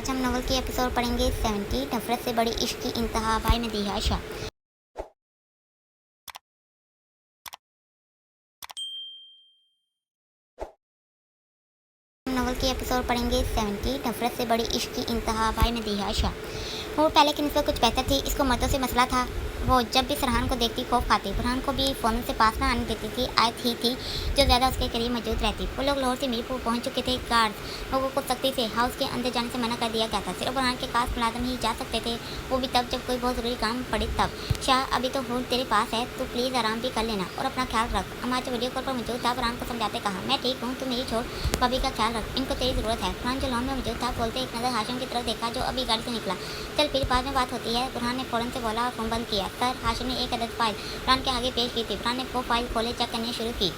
आज हम नॉवल की एपिसोड पढ़ेंगे 70 नफरत से बड़ी इश्क की इंतहा बाय मदीहा शाह। हम नॉवल की एपिसोड पढ़ेंगे 70 नफरत से बड़ी इश्क की इंतहा बाय मदीहा शाह। वो पहले की नस्ल कुछ बेहतर थी। इसको मर्दों से मसला था। वो जब भी सरहान को देखती खौफ खाती। बुरहान को भी फ़ौरन से पास ना आने देती थी। आयत ही थी जो ज़्यादा उसके करीब मौजूद रहती। वो लोग लाहौर से मीरपुर पहुंच चुके थे। गार्ड लोगों को सख्ती से हाउस के अंदर जाने से मना कर दिया गया था। सिर्फ बुरहान के पास मुलाजम ही जा सकते थे, वो भी तब जब कोई बहुत ज़रूरी काम पड़े तब। शाह अभी तो हूर तेरे पास है, तो प्लीज़ आराम भी कर लेना और अपना ख्याल रख। अम्मा जो वीडियो कॉल पर मौजूद था बुरहान को समझाते कहा, मैं ठीक हूँ, तू मेरी छोड़, भाभी का ख्याल रख, इनको तेरी ज़रूरत है। बुरहान जो लॉन में मौजूद था बोलते एक नज़र हाशिम की तरफ देखा जो अभी गाड़ी से निकला। चल फिर बाद में बात होती है, बुरहान ने फ़ौरन से बोला और फ़ोन बंद किया। सर, हाशिम ने एक अदद फाइल बुरहान के आगे पेश की थी। बुरहान ने वो फाइल खोले, चेक करने शुरू की।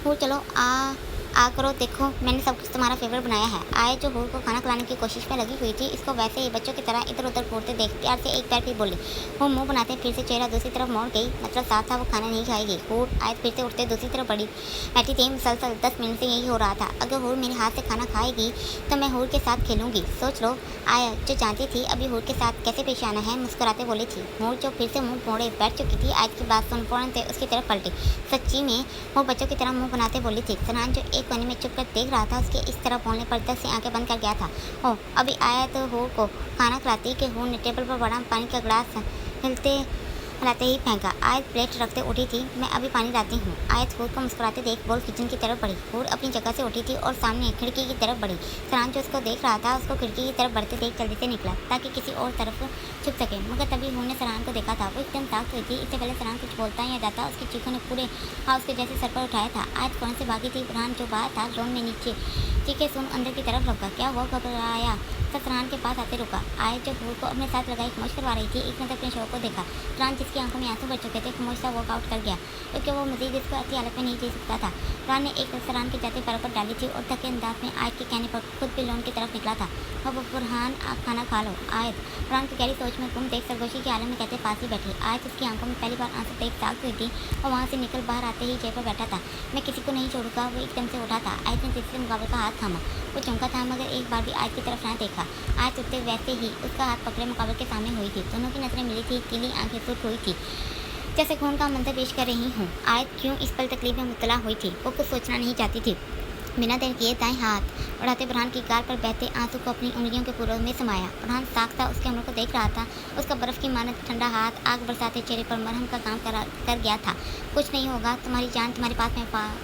हूर चलो आ करो, देखो मैंने सब कुछ तुम्हारा फेवरेट बनाया है। आए जो हूर को खाना खिलाने की कोशिश में लगी हुई थी, इसको वैसे ही बच्चों की तरह इधर उधर घूरते देख प्यार से एक पैर भी बोली। वो मुंह बनाते फिर से चेहरा दूसरी तरफ मोड़ गई, मतलब साथ था वो खाना नहीं खाएगी। हूर आयत फिर से उठते दूसरी तरफ बढ़ी बैठी थी। मुसलसल 10 मिनट से यही हो रहा था। अगर हूर मेरे हाथ से खाना खाएगी तो मैं हूर के साथ खेलूंगी, सोच लो। आया जो जानती थी अभी हूर के साथ कैसे पेश आना है, मुस्कुराते बोली थी। हूर जो फिर से मुंह मोड़े बैठ चुकी थी, आयत की बात सुन फ़ौरन से उसकी तरफ पलटी। सच्ची में वो बच्चों की तरह मुंह बनाते बोली थी। सनान जो एक कोने में चुप कर देख रहा था, उसके इस तरह बोलने पर दस से आंखें बंद कर गया था। ओ अभी आया तो हूर को खाना खिलाती कि हूर ने टेबल पर बड़ा पानी का गिलास हिलाते ही फेंका। आयत प्लेट रखते उठी थी, मैं अभी पानी लाती हूँ। आयत हूर को मुस्कुराते देख बोल किचन की तरफ बढ़ी। हूर अपनी जगह से उठी थी और सामने खिड़की की तरफ बढ़ी। सनान जो उसको देख रहा था, उसको खिड़की की तरफ बढ़ते देख जल्दी से निकला ताकि किसी और तरफ छुप सके, मगर तभी हूर ने सनान को देखा था। वो एकदम ताकत हुई थी। इससे पहले सनान कुछ बोलता या जाता, उसकी चीखों ने पूरे हाउस के जैसे सर पर उठाया था। आयत कौन से भागी थी। बुरहान जो बाहर था ड्रोन में नीचे चीखे सुन अंदर की तरफ रुका। क्या हुआ, घबराया? सब सनान के पास आते रुका। आए जो हूर को अपने साथ लगाई खामोश करवा रही थी, एक नजर अपने शो को देखा। सनान जिसकी आंखों में आंसू भर चुके थे खामोश सा वर्कआउट कर गया, क्योंकि वो मजीद इसको अच्छी हालत में नहीं जी सकता था। सनान ने एक सनान के जाते पैरों पर डाली थी और थके अंदाज में आयत के कहने पर खुद भी लोन की तरफ निकला था। अब बुरहान आप खाना खा लो। आयत बुरहान की गहरी सोच में गुम देख सरगोशी के आलम में कहते पास ही बैठी। आयत उसकी आंखों में पहली बार आंसू देख ताक हुई थी और वहाँ से निकल बाहर आते ही चेयर पर बैठा था। मैं किसी को नहीं छोड़ूंगा, वो एकदम से उठा था। आयत ने तीसरे मुकाबले का हाथ थामा। वो चौंका था मगर एक बार भी आयत की तरफ ना देखा। आयत उठते वैसे ही उसका हाथ पकड़े मुकाबले के सामने हुई थी। दोनों की नजरें मिली थी, पीली आंखें सुर्ख हुई थी जैसे खून का मंजर पेश कर रही हूँ। आयत क्यों इस पल तकलीफ में मुब्तला हुई थी, वो कुछ सोचना नहीं चाहती थी। बिना देर किए दाएं हाथ बढ़ाते बुरहान की गाल पर बहते आंसू को अपनी उंगलियों के पुरों में समाया। बुरहान साख था उसके अमर को देख रहा था। उसका बर्फ़ की मानद ठंडा हाथ आग बरसाते चेहरे पर मरहम का काम कर गया था। कुछ नहीं होगा, तुम्हारी जान तुम्हारे पास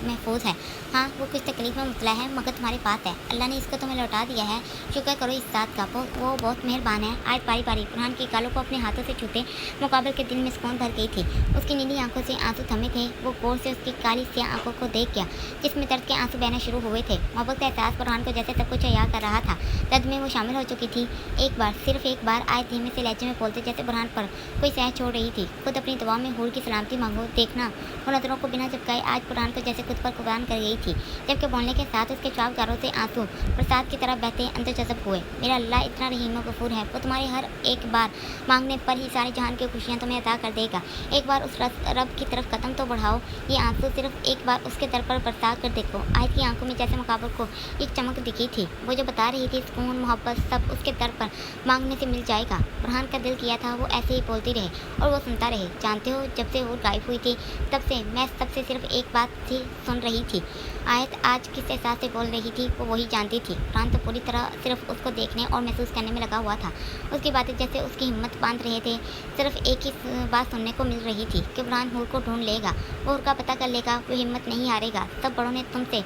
महफूज है। हाँ, वो कुछ तकलीफ में मुबतला है मगर तुम्हारे पास है। अल्लाह ने इसको तुम्हें लौटा दिया है, शुक्र करो इस बात का, वो बहुत मेहरबान है। आज बारी बारी बुरहान की गालों को अपने हाथों से छूते मुकाबले के दिल में सुकून भर गई थी। उसकी नीली आंखों से आंसू थमे थे। वो गौर से उसकी काली स्याह आंखों को देख गया जिसमें दर्द के आंसू बहना शुरू हुए थे। मोहब्बत का एहसास बुरहान को जैसे सब कुछ याद कर रहा था। दर्द में वो शामिल हो चुकी थी। एक बार, सिर्फ एक बार आयत धीमे से लहजे में बोलते जैसे बुरहान पर कोई सह छोड़ रही थी। खुद अपनी दुआ में हूर की सलामती मांगो, देखना वो नजरों को बिना झपकाए आज बुरहान को जैसे खुद पर कुर्बान कर गई थी। जबकि बोलने के साथ उसके चावगारों से आंसू प्रसाद की तरह बहते अंदर जज़ब हुए। मेरा अल्लाह इतना रहीम गफूर है, वो तुम्हारे हर एक बार मांगने पर ही सारे जहान की खुशियाँ तुम्हें अता कर देगा। एक बार उस रब की तरफ कदम तो बढ़ाओ, ये आंसू सिर्फ एक बार उसके दर पर बरसा कर देखो। आयत की आंखों में जैसे मुकाबल को एक चमक दिखी थी। वो जो बता रही थी सुकून मोहब्बत सब उसके दर पर मांगने से मिल जाएगा। बुरहान का दिल किया था वो ऐसे ही बोलती रहे और वो सुनता रहे। जानते हो, जब से वो गायब हुई थी तब से मैं सबसे सिर्फ एक बात थी सुन रही थी। आयत आज किस एहसास से बोल रही थी वो वही जानती थी। बुरहान तो पूरी तरह सिर्फ उसको देखने और महसूस करने में लगा हुआ था। उसकी बातें जैसे उसकी हिम्मत बांध रहे थे। सिर्फ एक ही बात सुनने को मिल रही थी कि बुरहान हूर को ढूंढ लेगा, वो हूर का पता कर लेगा, वो हिम्मत नहीं हारेगा। सब बड़ों ने तुमसे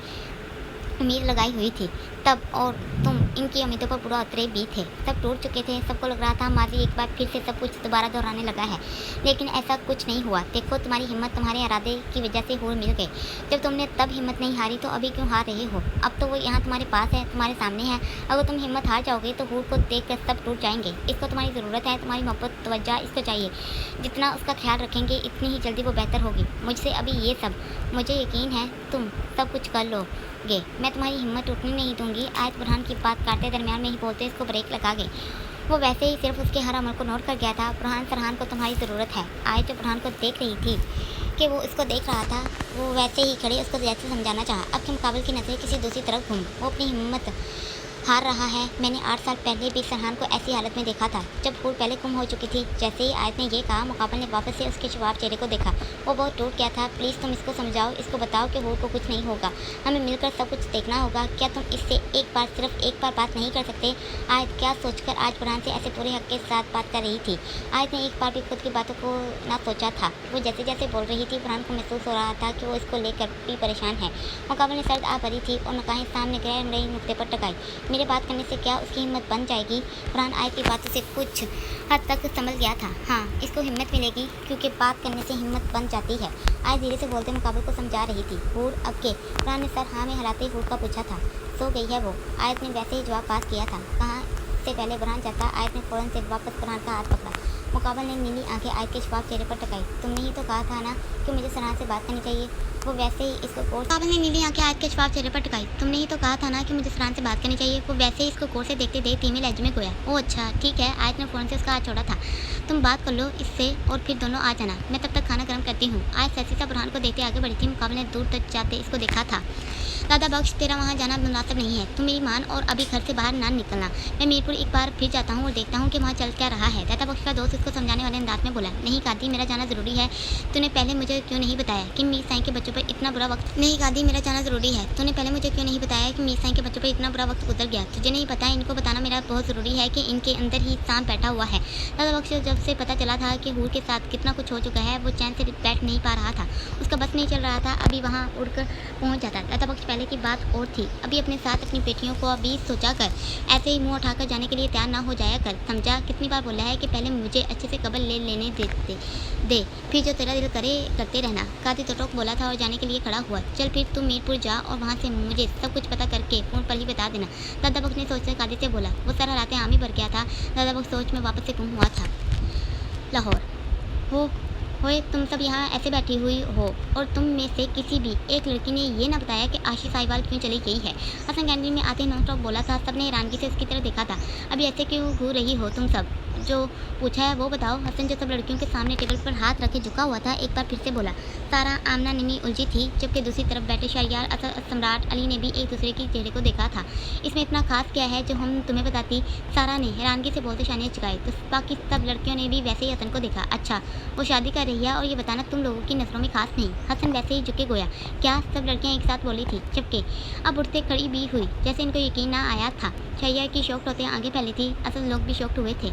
उम्मीद लगाई हुई थी तब, और तुम इनकी उम्मीदों पर पूरा उतरे भी थे। सब टूट चुके थे। सबको लग रहा था माजी एक बार फिर से सब कुछ दोबारा दोहराने लगा है, लेकिन ऐसा कुछ नहीं हुआ। देखो, तुम्हारी हिम्मत तुम्हारे इरादे की वजह से हूर मिल गए। जब तुमने तब हिम्मत नहीं हारी तो अभी क्यों हार रहे हो? अब तो वो यहाँ तुम्हारे पास है, तुम्हारे सामने है। अगर तुम हिम्मत हार जाओगे तो हूर को देख कर सब टूट जाएंगे। इसको तुम्हारी ज़रूरत है, तुम्हारी मोहब्बत तवज्जो इसको चाहिए। जितना उसका ख्याल रखेंगे इतनी ही जल्दी वो बेहतर होगी। मुझसे अभी ये सब, मुझे यकीन है तुम सब कुछ कर लोगे। मैं तुम्हारी हिम्मत टूटने नहीं दूंगी। आयत बुरहान की बात काटते दरमियान में ही बोलते इसको ब्रेक लगा गई। वो वैसे ही सिर्फ उसके हर अमल को नोट कर गया था। बुरहान सरहान को तुम्हारी ज़रूरत है। आयत जो बुरहान को देख रही थी कि वो इसको देख रहा था, वो वैसे ही खड़े उसको जैसे समझाना चाहा। अब के मुकाबले की नज़रें किसी दूसरी तरफ घूम। वो अपनी हिम्मत हार रहा है। मैंने 8 साल पहले भी सरहान को ऐसी हालत में देखा था, जब हूर पहले गुम हो चुकी थी। जैसे ही आयत ने ये कहा, मुकाबल ने वापस से उसके शवाब चेहरे को देखा। वो बहुत टूट गया था। प्लीज़ तुम इसको समझाओ, इसको बताओ कि हूर को कुछ नहीं होगा, हमें मिलकर सब कुछ देखना होगा। क्या तुम इससे एक बार, सिर्फ एक बार बात नहीं कर सकते? आयत क्या सोचकर आज बुरहान से ऐसे पूरे हक के साथ बात कर रही थी? आयत ने एक बार भी खुद की बातों को ना सोचा था। वो जैसे जैसे बोल रही थी, बुरहान को महसूस हो रहा था कि वो इसको लेकर भी परेशान है। मुकाबल ने सर्द आ भरी थी और निगाहें सामने गहरे नए नुक्ते पर टकाई। मेरे बात करने से क्या उसकी हिम्मत बन जाएगी? बुरहान आयत की बातों से कुछ हद तक समझ गया था। हाँ, इसको हिम्मत मिलेगी, क्योंकि बात करने से हिम्मत बन जाती है। आयत धीरे से बोलते मुकाबल को समझा रही थी। हूर अब के? बुरहान ने सर हाँ में हिलाते हूर का पूछा था। सो गई है वो? आयत ने वैसे ही जवाब पास किया था। कहाँ से पहले बुरहान जाता, आयत ने फ़ौरन से वापस बुरहान का हाथ पकड़ा। मुकाबल ने नीली आंखें आयत के शवाब चेहरे पर टकाई। तुमने ही तो कहा था ना कि मुझे सरहान से बात करनी चाहिए। वो वैसे ही इसको कोर्स मुकाबल ने नीली आंखें आयत के शवाब चेहरे पर टकाई। तुमने ही तो कहा था ना कि मुझे सरहान से बात करनी चाहिए। वो वैसे ही इसको कोर्स से देखते देख धीमे लहजे में गोया। ओह अच्छा ठीक है। आयत ने फ़ौरन से उसका हाथ छोड़ा था। तुम बात कर लो इससे और फिर दोनों आ जाना, मैं तब तक खाना गर्म करती हूँ। आयत सैसी सा बुरहान को देखते आगे बढ़ी थी। मुकाबल ने दूर तक जाते इसको देखा था। दादा बख्श, तेरा वहाँ जाना मुनासिब नहीं है। तुम मेरी मान और अभी घर से बाहर ना निकलना। मैं मीरपुर एक बार फिर जाता हूँ और देखता हूँ कि वहाँ चल क्या रहा है। दादा बख्श का दोस्त इसको समझाने वाले अंदाज में बोला। नहीं कादी, मेरा जाना ज़रूरी है। तूने पहले मुझे क्यों नहीं बताया कि मीर साईं के बच्चों पर इतना बुरा वक्त? नहीं कादी, मेरा जाना ज़रूरी है। तूने पहले मुझे क्यों नहीं बताया कि मीर साईं के बच्चों पर इतना बुरा वक्त गुजर गया? तुझे नहीं पता? इनको बताना मेरा बहुत ज़रूरी है कि इनके अंदर ही सांप बैठा हुआ है। दादा बख्श जब से पता चला था कि हूर के साथ कितना कुछ हो चुका है, वो चैन से बैठ नहीं पा रहा था। उसका बस नहीं चल रहा था। अभी वहाँ उड़कर पहुँच जाता। दादा बख्श पहले की बात और थी। अभी अपने साथ अपनी बेटियों को अभी सोचा कर, ऐसे ही मुंह उठाकर जाने के लिए तैयार ना हो जाया कर, समझा? कितनी बार बोला है कि पहले मुझे अच्छे से कब्र ले लेने दे, फिर जो तेरा दिल करे करते रहना। कादी तो टोक बोला था और जाने के लिए खड़ा हुआ। चल फिर तू मीरपुर जा और वहाँ से मुझे सब कुछ पता करके फ़ोन पर ही बता देना। दादा बख्श ने सोचकर कादी से बोला। वो सारा रातें आम ही भर गया था। दादा बख्श सोच में वापस से गुम हुआ था। लाहौर होए तुम सब यहाँ ऐसे बैठी हुई हो और तुम में से किसी भी एक लड़की ने ये ना बताया कि आशी साहिवाल क्यों चली गई है? हसन कैंटीन में आते नॉन स्टॉप बोला था। सबने हैरानगी से उसकी तरफ देखा था। अभी ऐसे क्यों घूर रही हो तुम सब? जो पूछा है वो बताओ। हसन जो सब लड़कियों के सामने टेबल पर हाथ रखे झुका हुआ था, एक बार फिर से बोला। सारा, आमना, निमी उलझी थी, जबकि दूसरी तरफ बैठे शहरयार, असद, सम्राट अली ने भी एक दूसरे के चेहरे को देखा था। इसमें इतना खास क्या है जो हम तुम्हें बताती? सारा ने हैरानगी से बोलते शानियाँ चुकाई। तो बाकी सब लड़कियों ने भी वैसे ही हसन को देखा। अच्छा, वो शादी कर रही है और ये बताना तुम लोगों की नज़रों में खास नहीं? हसन वैसे ही झुके गोया। क्या? सब लड़कियां एक साथ बोली थी, जबकि अब उठते खड़ी भी हुई, जैसे इनको यकीन ना आया था। शैया की शौक होते आगे फैली थी। असल लोग भी शौक हुए थे।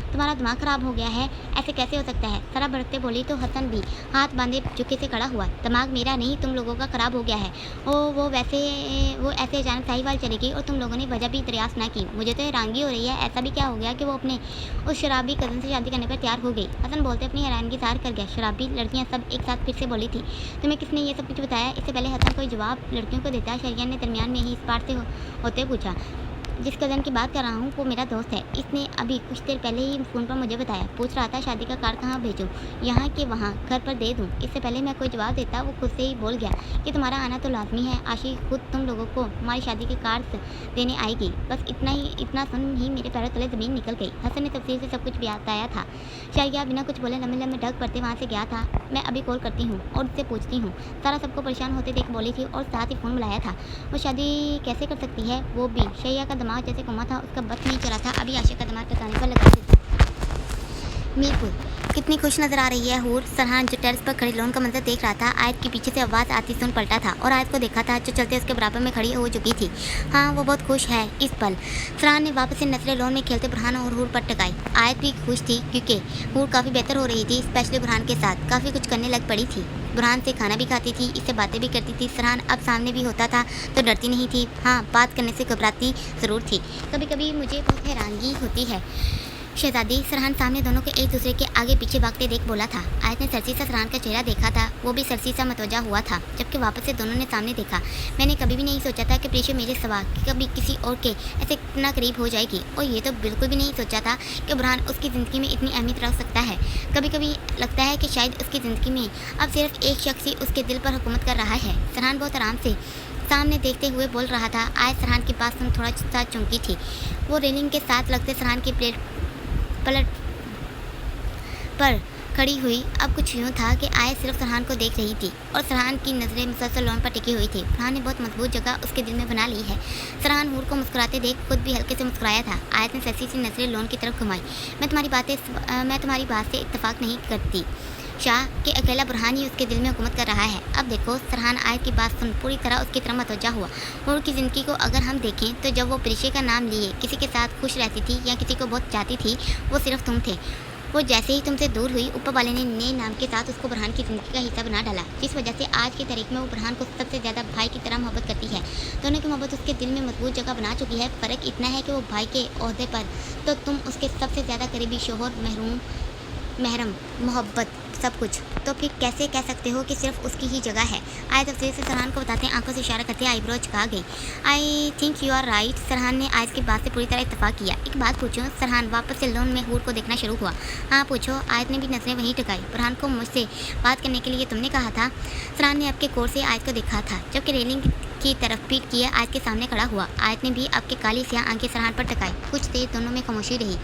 तुम्हारा दिमाग खराब हो गया है? ऐसे कैसे हो सकता है? सारा बढ़ते बोली तो हसन भी हाथ बांधे झुके से खड़ा हुआ। दिमाग मेरा नहीं, तुम लोगों का खराब हो गया है। वो ऐसे अचानक साहिवाल चली गई और तुम लोगों ने वजह भी दरियाफ्त ना की। मुझे तो हैरानगी हो रही है, ऐसा भी क्या हो गया कि वो अपने उस शराबी कज़न से शादी करने पर तैयार हो गई? हसन बोलते अपनी हैरानगी ज़ाहिर कर गया। शराबी लड़कियाँ सब एक साथ फिर से बोली थी। तुम्हें किसने ये सब कुछ बताया? इससे पहले हसन कोई जवाब लड़कियों को देता, शरिया ने दरमियान में ही इस पार से होते पूछा। जिस कज़न की बात कर रहा हूँ वो मेरा दोस्त है। इसने अभी कुछ देर पहले ही फ़ोन पर मुझे बताया। पूछ रहा था शादी का कार्ड कहाँ भेजूँ, यहाँ के वहाँ, घर पर दे दूँ? इससे पहले मैं कोई जवाब देता वो खुद से ही बोल गया कि तुम्हारा आना तो लाजमी है। आशी खुद तुम लोगों को हमारी शादी के कार्ड देने आएगी। बस इतना सुन ही मेरे पैरों तले ज़मीन निकल गई। हसन ने तफसील से सब कुछ बताया था। शायद बिना कुछ बोले लम्बे लम्बे ढक पड़ते वहाँ से गया था। मैं अभी कॉल करती हूँ और उससे पूछती हूँ। सारा सबको परेशान होते देख बोली थी और साथ ही फ़ोन बुलाया था। वो शादी कैसे कर सकती है? वो भी शैया का दिमाग जैसे घुमा था, उसका बस नहीं चला था। अभी आशा का दिमाग टकाने पर लगा देता। मीरपुर कितनी खुश नजर आ रही है हूर। सरहान जो टेरेस पर खड़ी लोन का मंजर देख रहा था, आयत के पीछे से आवाज़ आती सुन पलटा था और आयत को देखा था जो चलते उसके बराबर में खड़ी हो चुकी थी। हाँ, वो बहुत खुश है इस पल। सरहान ने वापस से नजरें लोन में खेलते बुरहान और हूर पर टकाई। आयत भी खुश थी क्योंकि हूर काफ़ी बेहतर हो रही थी, स्पेशली बुरहान के साथ काफ़ी कुछ करने लग पड़ी थी। बुरहान से खाना भी खाती थी, इससे बातें भी करती थी। सरहान अब सामने भी होता था तो डरती नहीं थी। हाँ, बात करने से घबराती ज़रूर थी। कभी कभी मुझे बहुत हैरानगी होती है शहजादी। सरहान सामने दोनों को एक दूसरे के आगे पीछे भागते देख बोला था। आयत ने सरसी सा सरहान का चेहरा देखा था, वो भी सरसी सा मतवजा हुआ था, जबकि वापस से दोनों ने सामने देखा। मैंने कभी भी नहीं सोचा था कि प्रीशो मेरे सिवा कभी किसी और के ऐसे इतना करीब हो जाएगी, और ये तो बिल्कुल भी नहीं सोचा था कि बुरहान उसकी ज़िंदगी में इतनी अहमियत रख सकता है। कभी कभी लगता है कि शायद उसकी ज़िंदगी में अब सिर्फ एक शख्स ही उसके दिल पर हुकूमत कर रहा है। सरहान बहुत आराम से सामने देखते हुए बोल रहा था। आयत सरहान के पास थोड़ा सा चौंकी थी। वो रेलिंग के साथ लगते सरहान की प्लेट पर खड़ी हुई। अब कुछ यूँ था कि आयत सिर्फ फरहान को देख रही थी और फरहान की नज़रें मुसलसल लोन पर टिकी हुई थी। फरहान ने बहुत मजबूत जगह उसके दिल में बना ली है। फरहान हूर को मुस्कुराते देख खुद भी हल्के से मुस्कुराया था। आयत ने सैसी सी नज़रें लोन की तरफ घुमाई। मैं तुम्हारी बात से इत्तेफाक नहीं करती शाह कि अकेला बुरहान ही उसके दिल में हुकूमत कर रहा है। अब देखो, फरहान आयत की बात सुन पूरी तरह उसकी तरफ मतवज्जा हुआ। हूर की ज़िंदगी को अगर हम देखें तो जब वो पेशे का नाम लिए किसी के साथ खुश रहती थी या किसी को बहुत चाहती थी, वो सिर्फ तुम थे। वो जैसे ही तुमसे दूर हुई, ऊपर वाले ने नए नाम के साथ उसको बुरहान की ज़िंदगी का हिस्सा बना डाला, जिस वजह से आज की तारीख में वो बुरहान को सबसे ज़्यादा भाई की तरह मोहब्बत करती है। दोनों की मोहब्बत उसके दिल में मजबूत जगह बना चुकी है। फ़र्क इतना है कि वो भाई के ओहदे पर, तो तुम उसके सबसे ज़्यादा करीबी शोहर, महरम, मोहब्बत, सब कुछ। तो फिर कैसे कह सकते हो कि सिर्फ उसकी ही जगह है? आयत तफसीर से सरहान को बताते आंखों से इशारा करते आईब्रो झुका गई। I think you are right. Sarhan ने आयत की बात से पूरी तरह इत्तेफाक किया। एक बात पूछो? सरहान वापस से लोन में हूर को देखना शुरू हुआ। हाँ पूछो। आयत ने भी नजरें वहीं टिकाई। फरहान को मुझसे बात करने के लिए तुमने कहा था। सरहान ने आपके कोर से आयत को देखा था, जबकि रेलिंग की तरफ पीट किए आयत के सामने खड़ा हुआ। आयत ने भी आपके काली स्याह आंखें सरहान पर टकाई। कुछ देर दोनों में खामोशी रही।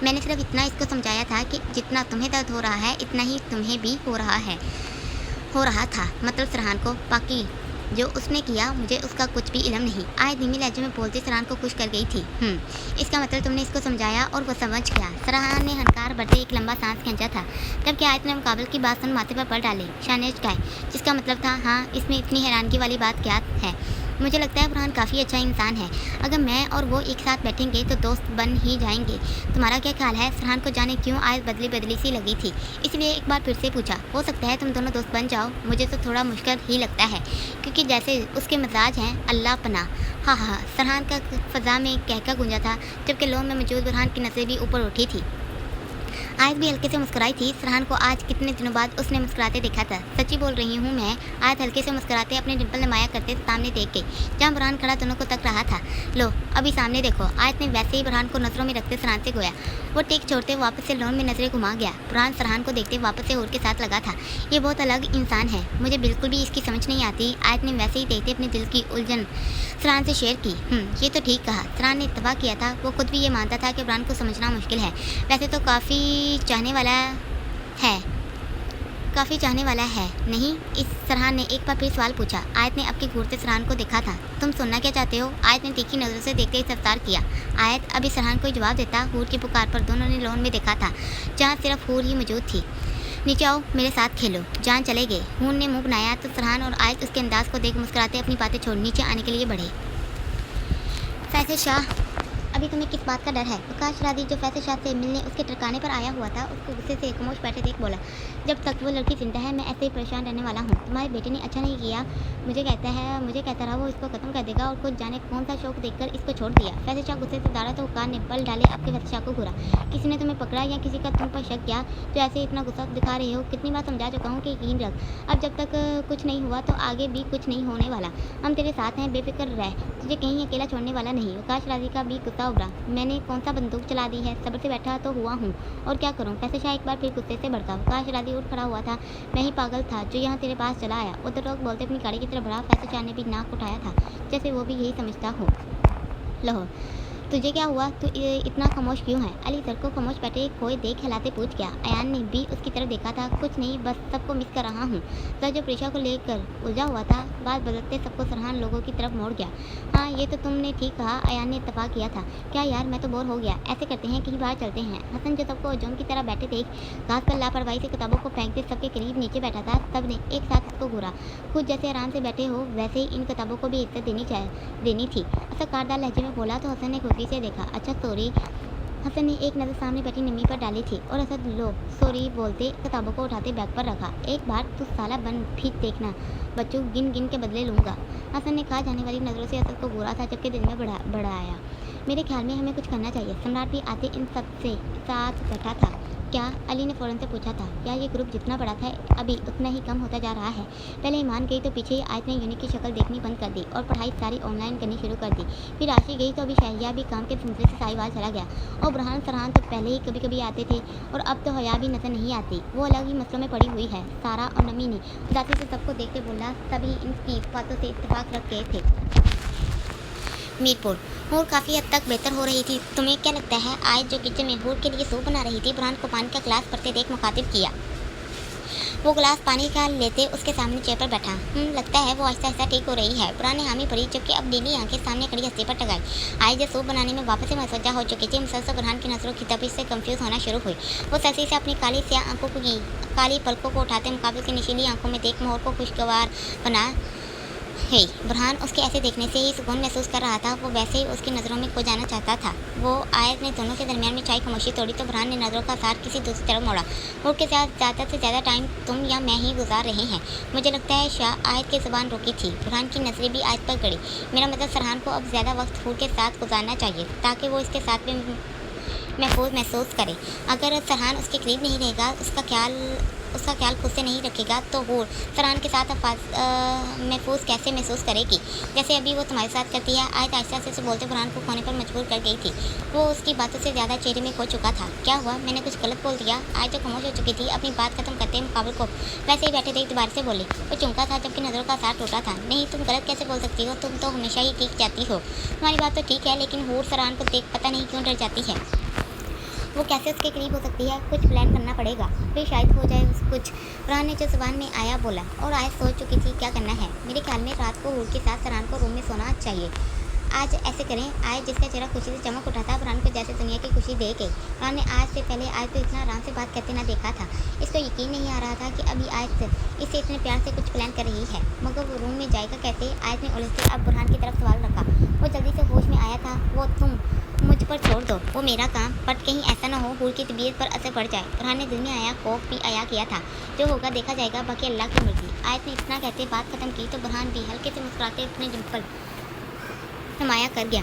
मैंने सिर्फ इतना इसको समझाया था कि जितना तुम्हें दर्द हो रहा है इतना ही तुम्हें भी हो रहा था। मतलब सरहान को, बाकी जो उसने किया मुझे उसका कुछ भी इल्म नहीं। आयत धीमी लहजे में बोलते सरहान को खुश कर गई थी। इसका मतलब तुमने इसको समझाया और वो समझ गया। सरहान ने हनकार भरते एक लंबा सांस खींचा था, जबकि आयत ने मुकाबल की बात सुन माथे पर पड़ डाले। शानेज गाय, जिसका मतलब था हाँ, इसमें इतनी हैरानगी वाली बात क्या है? मुझे लगता है फरहान काफ़ी अच्छा इंसान है। अगर मैं और वो एक साथ बैठेंगे तो दोस्त बन ही जाएंगे। तुम्हारा क्या ख्याल है? फरहान को जाने क्यों आयत बदली सी लगी थी, इसलिए एक बार फिर से पूछा। हो सकता है तुम दोनों दोस्त बन जाओ। मुझे तो थोड़ा मुश्किल ही लगता है, क्योंकि जैसे उसके मिजाज हैं, अल्लाह पनाह। हाँ, फरहान का फ़ज़ा में कहका गूंजा था, जबकि लोन में मौजूद बुरहान की नज़रें भी ऊपर उठी थी। आयत भी हल्के से मुस्कुराई थी। फरहान को आज कितने दिनों बाद उसने मुस्कुराते देखा था। सच्ची बोल रही हूँ मैं। आयत हल्के से मुस्कुराते अपने डिम्पल नुमाया करते सामने देख गई, जहाँ बुरहान खड़ा दोनों को तक रहा था। लो अभी सामने देखो। आयत ने वैसे ही बुरहान को नजरों में रखते फरहान से गोया। वो टेक छोड़ते वापस से लोन में नजरें घुमा गया। बुरहान फरहान को देखते वापस से हूर के साथ लगा था। ये बहुत अलग इंसान है, मुझे बिल्कुल भी इसकी समझ नहीं आती। आयत ने वैसे ही देखते अपने दिल की उलझन फरहान से शेयर की। ये तो ठीक कहा। फरहान ने इत्तफाक किया था। वो खुद भी ये मानता था कि बुरहान को समझना मुश्किल है। वैसे तो काफ़ी चाहने वाला है नहीं? इस फरहान ने एक बार फिर सवाल पूछा। आयत ने अपके घूरते फरहान को देखा था। तुम सुनना क्या चाहते हो? आयत ने तीखी नज़रों से देखते ही रफ्तार किया। आयत अभी फरहान कोई जवाब देता। हूर की पुकार पर दोनों ने लोन में देखा था, जहाँ सिर्फ हूर ही मौजूद थी। नीचे आओ, मेरे साथ खेलो। जान चले गए। हूर ने मुंह बनाया तो फरहान और आयत उसके अंदाज को देख मुस्कुराते अपनी बातें छोड़ नीचे आने के लिए बढ़े। फैसल शाह, अभी तुम्हें किस बात का डर है? प्रकाश राधी जो फैसल शाह से मिलने उसके ठिकाने पर आया हुआ था, उसको गुस्से से खामोश बैठे देख बोला, जब तक वो लड़की जिंदा है मैं ऐसे ही परेशान रहने वाला हूँ। तुम्हारे बेटे ने अच्छा नहीं किया। मुझे कहता रहा वो इसको खत्म कर देगा और खुद जाने कौन सा शौक देखकर इसको छोड़ दिया। फैसल शाह गुस्से से दौड़ा तो हुक्कार ने बल डाले आपके फैसल शाह को घूरा। किसी ने तुम्हें पकड़ा या किसी का तुम पर शक किया? तो ऐसे इतना गुस्सा दिखा रहे हो? कितनी बार समझा चुका हूँ कि यकीन रख। अब जब तक कुछ नहीं हुआ तो आगे भी कुछ नहीं होने वाला। हम तेरे साथ हैं, बेफिक्र रह। तुझे कहीं अकेला छोड़ने वाला नहीं। प्रकाश राधी का भी गुस्सा उभरा। मैंने कौन सा बंदूक चला दी है? सब्र से बैठा तो हुआ हूँ, और क्या करूँ? फैसल शाह एक बार फिर गुस्से से भड़का। प्रकाश राधी उठ खड़ा हुआ था। मैं ही पागल था जो यहाँ तेरे पास चला आया। उधर लोग बोलते अपनी गाड़ी की तरफ बढ़ा। फैसल शाह ने भी नाक उठाया था, जैसे वो भी यही समझता हो। लो तुझे क्या हुआ? तू इतना खामोश क्यों है? अली सर को खामोश बैठे खोए देख हिलाते पूछ गया। अयान ने भी उसकी तरफ देखा था। कुछ नहीं, बस सबको मिस कर रहा हूँ। सर जो प्रेशा को लेकर उलझा हुआ था, बात बदलते सबको सरहान लोगों की तरफ मोड़ गया। हाँ ये तो तुमने ठीक कहा। अयान ने इत्तफाक किया था। क्या यार, मैं तो बोर हो गया। ऐसे करते हैं कहीं बाहर चलते हैं। हसन जो सबको जोम की तरह बैठे देख घास पर लापरवाही से किताबों को फेंकते सबके करीब नीचे बैठा था, सब ने एक साथ उसको घूरा। खुद जैसे आराम से बैठे हो वैसे ही इन किताबों को भी इज्जत देनी थी। असद कारदार लहजे में बोला तो हसन ने खुशी से देखा। अच्छा सॉरी। हसन ने एक नज़र सामने बैठी निम्मी पर डाली थी और असद लो सॉरी बोलते किताबों को उठाते बैग पर रखा। एक बार तू साला बन भी देखना, बच्चों गिन गिन के बदले लूँगा। हसन ने कहा जाने वाली नज़रों से असद को घूरा था, जबकि दिल में बढ़ाया। मेरे ख्याल में हमें कुछ करना चाहिए। सम्राट भी आते इन सब से साथ बैठा था। क्या? अली ने फ़ौरन से पूछा था। क्या ये ग्रुप जितना बड़ा था अभी उतना ही कम होता जा रहा है? पहले ईमान गई तो पीछे ही आयत ने यूनिक की शक्ल देखनी बंद कर दी और पढ़ाई सारी ऑनलाइन करनी शुरू कर दी। फिर आशी गई तो अभी शहरिया भी काम के सिलसिले से साहिवाल चला गया और बुरहान फरहान तो पहले ही कभी कभी आते थे और अब तो हया भी नजर नहीं आती। वो अलग ही मसलों में पड़ी हुई है। सारा और नमी ने उदासी से सबको देखते बोला। सभी इनकी बातों से इत्तेफाक रख गए थे। मीरपुर हूर काफ़ी हद तक बेहतर हो रही थी। तुम्हें क्या लगता है? आयत जो किचन में हूर के लिए सूप बना रही थी, बुरहान को पानी का गिलास भरते देख मुखातिब किया। वो गिलास पानी का लेते उसके सामने चेयर पर बैठा। लगता है वो आहिस्ता आहिस्ता ठीक हो रही है। बुरहान ने हामी भरी, जबकि अब नीली आंखें सामने खड़ी हस्ती पर टकाई। आयशा सूप बनाने में वापस से मतवज्जा हो चुकी थी। मुसलसल बुरहान की नजरों की तपिश से कंफ्यूज होना शुरू हुई। वो ससी से अपनी काली स्याह आंखों की काली पलकों को उठाते मुकाबले की नशीली आंखों में देख मोहर को खुशगवार बना है। बुरहान उसके ऐसे देखने से ही सुकून महसूस कर रहा था। वो वैसे ही उसकी नज़रों में खो जाना चाहता था। वो आयत ने दोनों के दरमियान में चाय खामोशी तोड़ी तो बुरहान ने नज़रों का सार किसी दूसरी तरफ मोड़ा। मुड़ के साथ ज़्यादा से ज़्यादा टाइम तुम या मैं ही गुजार रहे हैं। मुझे लगता है शाह आयत की ज़ुबान रोकी थी। बुरहान की नजरें भी आयत पर गड़ी। मेरा मतलब सरहान को अब ज़्यादा वक्त हूर के साथ गुजारना चाहिए ताकि वो इसके साथ भी महफूज महसूस करे। अगर सरहान उसके करीब नहीं रहेगा, उसका ख्याल खुद से नहीं रखेगा तो हूर सरहान के साथ महफूज कैसे महसूस करेगी, जैसे अभी वो तुम्हारे साथ करती है। आयत आहिस्ता से बोलते बुरहान को खोने पर मजबूर कर गई थी। वो उसकी बातों से ज़्यादा चेहरे में खो चुका था। क्या हुआ, मैंने कुछ गलत बोल दिया? आयत जो खामोश हो चुकी थी अपनी बात खत्म करते मुकाबले को वैसे ही बैठे थे दोबारा से बोली। वो चौंका था जबकि नज़रों का सार टूटा था। नहीं, तुम गलत कैसे बोल सकती हो? तुम तो हमेशा ही ठीक जाती हो। तुम्हारी बात तो ठीक है, लेकिन हूर सरहान को देख पता नहीं क्यों डर जाती है। वो कैसे उसके करीब हो सकती है? कुछ प्लान करना पड़ेगा, फिर शायद हो जाए कुछ। बुरहान ने जो ज़ुबान में आया बोला और आयत सोच चुकी थी क्या करना है। मेरे ख्याल में रात को हूर के साथ सरहान को रूम में सोना चाहिए। आज ऐसे करें। आयत जिसका चेहरा खुशी से चमक उठा था बुरहान को जैसे दुनिया की खुशी दे गई। बुरहान ने आज से पहले आयत को इतना आराम से बात करते ना देखा था। इसको यकीन नहीं आ रहा था कि अभी आयत इससे इतने प्यार से कुछ प्लान कर रही है, मगर वो रूम में जाएगा कैसे? आयत ने उलझते अब बुरहान की तरफ सवाल रखा। वो जल्दी से होश में आया था। वो तुम मुझ पर छोड़ दो, वो मेरा काम, बट कहीं ऐसा ना हो हूर की तबीयत पर असर पड़ जाए। बुरहान ने दिल में आया खौफ भी आया किया था। जो होगा देखा जाएगा, बाकी अल्लाह की मर्जी। आयत ने इतना कहते बात खत्म की तो बुरहान भी हल्के से मुस्कुराते अपने डिम्पल नुमाया कर गया।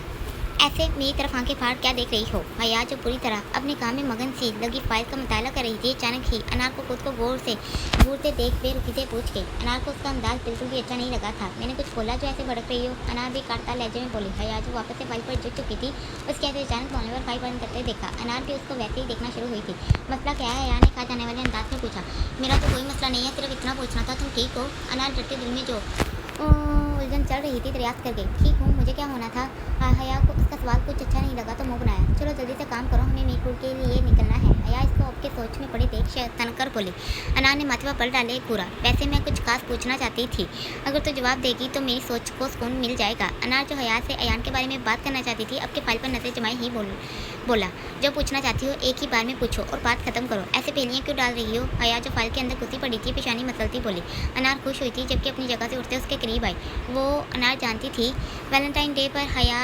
ऐसे मेरी तरफ आंखें फाड़ क्या देख रही हो? हया जो पूरी तरह अपने काम में मगन सी लगी फाइल का मुताला कर रही थी, अचानक ही अनार को खुद को गौर से घूरते देख बेरुखी से पूछ गई। अनार को उसका अंदाज बिल्कुल भी अच्छा नहीं लगा था। मैंने कुछ बोला जो ऐसे भड़क रही हो? अनार भी काटता लहजे में बोली। हया जो वापस से फाइल पर जुट चुकी थी, उसके ऐसे अचानक बोलने पर फाइल बंद करते देखा। अनार भी उसको वैसे ही देखना शुरू हुई थी। मसला क्या है? हया ने कहा जाने वाले अंदाज में पूछा। मेरा तो कोई मसला नहीं है, सिर्फ इतना पूछना था तुम ठीक हो? अनार डरते दिल में जो उलझन चल रही थी दरियाफ्त कर गई। ठीक हूँ, मुझे क्या होना था? हया को उसका सवाल कुछ अच्छा नहीं लगा तो मुँह बनाया। चलो जल्दी से काम करो, हमें मीरपुर के लिए निकलना है। हया इसको आपके सोच में पड़ी देख तनकर बोली। अनार ने माथे पर पल डाले पूरा। वैसे मैं कुछ खास पूछना चाहती थी, अगर तो जवाब देगी तो मेरी सोच को सुकून मिल जाएगा। अनार जो हया से अयान के बारे में बात करना चाहती थी, अब के फाइल पर नजर जमाई ही बोला। जो पूछना चाहती हो एक ही बार में पूछो और बात खत्म करो, ऐसे पहेलियाँ क्यों डाल रही हो? हया जो फाइल के अंदर घुसी पड़ी थी पेशानी मसलती बोली। अनार खुश हुई थी जबकि अपनी जगह से उठते उसके करीब आई। वो अनार जानती थी वैलेंटाइन डे पर हया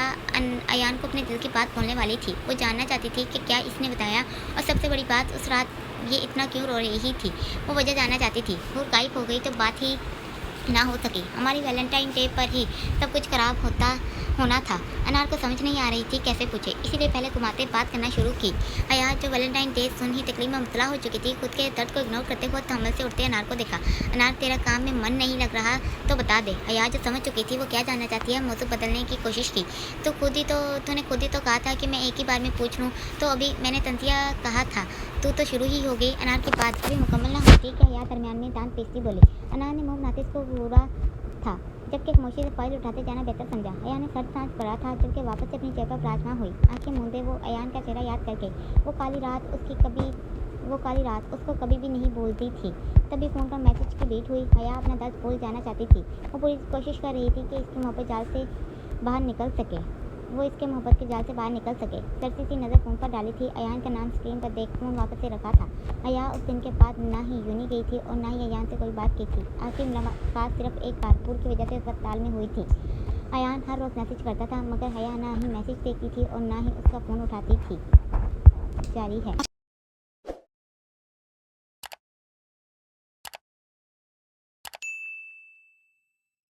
अयान को अपने दिल की बात बोलने वाली थी। वो जानना चाहती थी कि क्या इसने बताया, और सबसे बड़ी बात उस रात ये इतना क्यों रो रही थी। वो वजह जानना चाहती थी। वो गायब हो गई तो बात ही ना हो सकी। हमारी वैलेंटाइन डे पर ही सब कुछ खराब होना था। अनार को समझ नहीं आ रही थी कैसे पूछे, इसीलिए पहले घुमाते बात करना शुरू की। हया जो वैलेंटाइन डे सुन ही तकलीफ में मुबतला हो चुकी थी, खुद के दर्द को इग्नोर करते हुए तहम्मुल से उठते अनार को देखा। अनार तेरा काम में मन नहीं लग रहा तो बता दे। हया जो समझ चुकी थी वो क्या जानना चाहती है, मौजूद बदलने की कोशिश की। तूने खुद ही तो कहा था कि मैं एक ही बार में पूछ लूँ, तो अभी मैंने तंतिया कहा था, तू तो शुरू ही हो गई। अनार की बात अभी मुकम्मल ना होती कि हया दरमियान में दांत पीसती बोली। अनार ने मुँह बनाते इसको बुरा था, जबकि खामोशी से फाइल उठाते जाना बेहतर समझा। अयान ने सर सांस भरा था जबकि वापस से अपनी चेयर पर विराजमान हुई। आंखें मूंदे वो अयान का चेहरा याद कर गई। वो काली रात उसको कभी भी नहीं भूलती थी। तभी फ़ोन पर मैसेज की बीट हुई। हया अपना दर्द भूल जाना चाहती थी। वो पूरी कोशिश कर रही थी कि इसके मोहब्बत जाल से बाहर निकल सके। सरसी सी नज़र फ़ोन पर डाली थी। अयान का नाम स्क्रीन पर देख फ़ोन वापस से रखा था। हया उस दिन के बाद ना ही यूनी गई थी और ना ही अयान से कोई बात की थी। आखिरी मुलाकात सिर्फ एक बार पूर की वजह से अस्पताल में हुई थी। अयान हर रोज़ मैसेज करता था, मगर हया ना ही मैसेज देखती थी और ना ही उसका फ़ोन उठाती थी। जारी है।